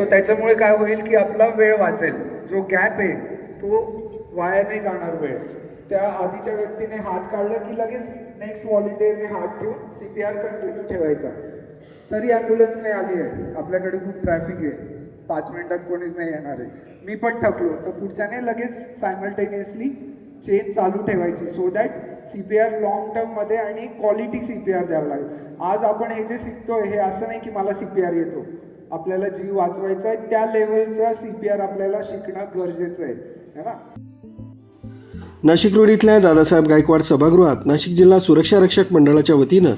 So त्याच्यामुळे काय होईल की आपला वेळ वाचेल, जो गॅप आहे तो वाया नाही जाणार वेळ. त्या आधीच्या व्यक्तीने हात काढला की लगेच नेक्स्ट व्हॉलिंटियरने हात ठेवून CPR कंटिन्यू ठेवायचा. तरी ॲम्ब्युलन्स नाही आली आहे, आपल्याकडे खूप ट्रॅफिक आहे, 5 मिनिटात कोणीच नाही येणार आहे, मी पण थकलो, तर पुढच्याने लगेच सायमल्टेनियसली चेन चालू ठेवायची सो दॅट CPR लॉंग टर्ममध्ये आणि क्वालिटी CPR द्यावं लागेल. आज आपण हे जे शिकतोय हे असं नाही की मला CPR येतो, आपल्याला जीव वाचवायचा आहे, त्या लेवलचा CPR आपल्याला शिकणं गरजेचं आहे ना. नाशिक रोड इथल्या दादासाहेब गायकवाड सभागृहात नाशिक जिल्हा सुरक्षा रक्षक मंडळाच्या वतीनं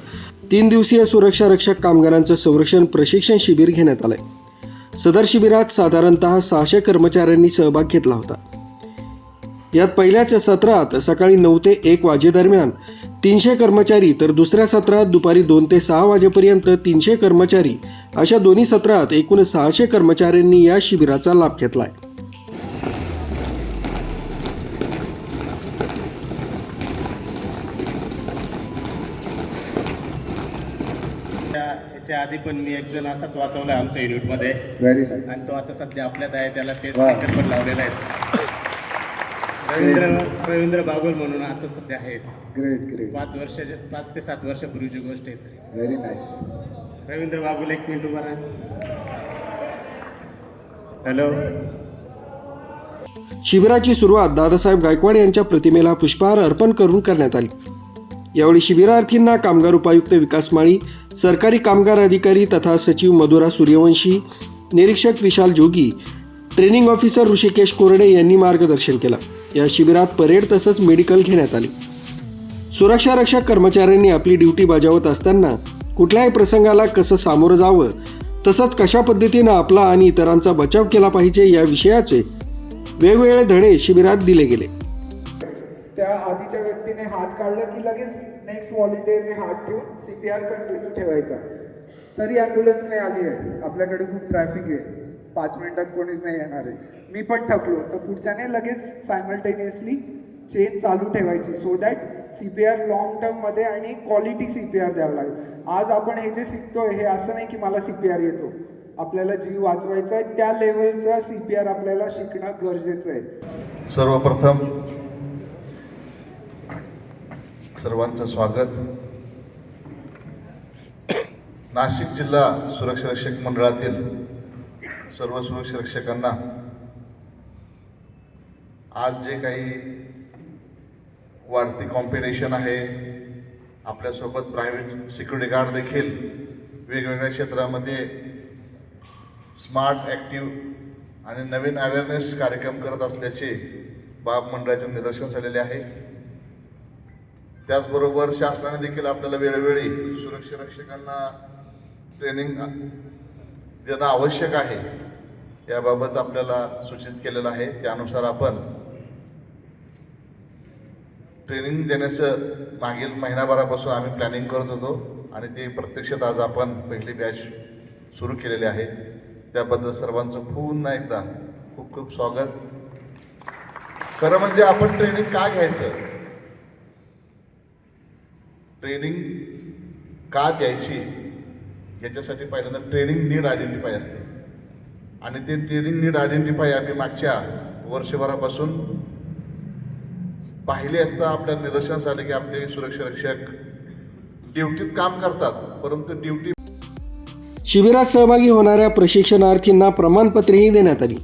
3 दिवसीय सुरक्षा रक्षक कामगारांचं संरक्षण प्रशिक्षण शिबिर घेण्यात आलंय. सदर शिबिरात साधारणतः 600 कर्मचाऱ्यांनी सहभाग घेतला होता. यात पहिल्याच सत्रात सकाळी 9 ते 1 वाजेदरम्यान 300 कर्मचारी, तर दुसऱ्या सत्रात दुपारी 2 ते 6 वाजेपर्यंत 300 कर्मचारी, अशा दोन्ही सत्रात एकूण 600 कर्मचाऱ्यांनी या शिबिराचा लाभ घेतलाय. याच्या आधी पण मी एक जण असाच वाचवला आमच्या युनिटमध्ये. Very nice. आणि तो आता सध्या आपल्यात आहे, त्याला ते स्पीकर पण लावलेला आहे. रवींद्र बागुल म्हणून आता सध्या आहे. Great great. 5 ते 7 वर्षापूर्वीची गोष्ट आहे sir. Very nice. Ravindra Bagul, एक मिनिट उभा राहा. हॅलो. शिबिराची सुरुवात दादासाहेब गायकवाड यांच्या प्रतिमेला पुष्पहार अर्पण करून करण्यात आली. यावेळी शिबिरार्थींना कामगार उपायुक्त विकास माळी, सरकारी कामगार अधिकारी तथा सचिव मधुरा सूर्यवंशी, निरीक्षक विशाल जोगी, ट्रेनिंग ऑफिसर ऋषिकेश कोरडे यांनी मार्गदर्शन केलं. या शिबिरात परेड तसंच मेडिकल घेण्यात आले. सुरक्षा रक्षक कर्मचाऱ्यांनी आपली ड्युटी बजावत असताना कुठल्याही प्रसंगाला कसं सामोरं जावं, तसंच कशा पद्धतीनं आपला आणि इतरांचा बचाव केला पाहिजे या विषयाचे वेगवेगळे धडे शिबिरात दिले गेले. त्या आधीच्या व्यक्तीने हात काढला की लगेच नेक्स्ट व्हॉलिंटियरने हात ठेवून CPR कंटिन्यू ठेवायचा. तरी ॲम्ब्युलन्स नाही आली आहे, आपल्याकडे खूप ट्रॅफिक आहे, 5 मिनिटात कोणीच नाही येणार आहे, मी पण थकलो, तर पुढच्याने लगेच सायमल्टेनियसली चेन चालू ठेवायची सो दॅट CPR लॉंग टर्ममध्ये आणि क्वालिटी CPR द्यावं लागेल. आज आपण हे जे शिकतोय हे असं नाही की मला CPR येतो, आपल्याला जीव वाचवायचा आहे, त्या लेवलचा CPR आपल्याला शिकणं गरजेचं आहे. सर्वप्रथम सर्वांचं स्वागत. नाशिक जिल्हा सुरक्षा रक्षक मंडळातील सर्व सुरक्षा रक्षकांना आज जे काही वाढती कॉम्पिटिशन आहे, आपल्यासोबत प्रायव्हेट सिक्युरिटी गार्ड देखील वेगवेगळ्या क्षेत्रामध्ये स्मार्ट, ॲक्टिव्ह आणि नवीन अवेअरनेस कार्यक्रम करत असल्याचे बाब मंडळाच्या निदर्शनास आलेले आहे. त्याचबरोबर शासनाने देखील आपल्याला वेळोवेळी सुरक्षा रक्षकांना ट्रेनिंग देणं आवश्यक आहे याबाबत आपल्याला सूचित केलेलं आहे. त्यानुसार आपण ट्रेनिंग देण्याचं मागील महिनाभरापासून आम्ही प्लॅनिंग करत होतो आणि ते प्रत्यक्षात आज आपण पहिली बॅच सुरू केलेली आहे. त्याबद्दल सर्वांचं पुन्हा एकदा खूप खूप स्वागत. खरं म्हणजे आपण ट्रेनिंग का घ्यायचं, ट्रेनिंग का द्यायची, याच्यासाठी पहिल्यांदा ट्रेनिंग नीड आयडेंटिफाय असते आणि ते ट्रेनिंग नीड आयडेंटिफाय आम्ही मागच्या वर्षभरापासून पाहिले असता आपल्या निदर्शनास आले की आपले सुरक्षा रक्षक ड्युटीत काम करतात, परंतु ड्युटी. शिबिरात सहभागी होणाऱ्या प्रशिक्षणार्थींना प्रमाणपत्रेही देण्यात आली.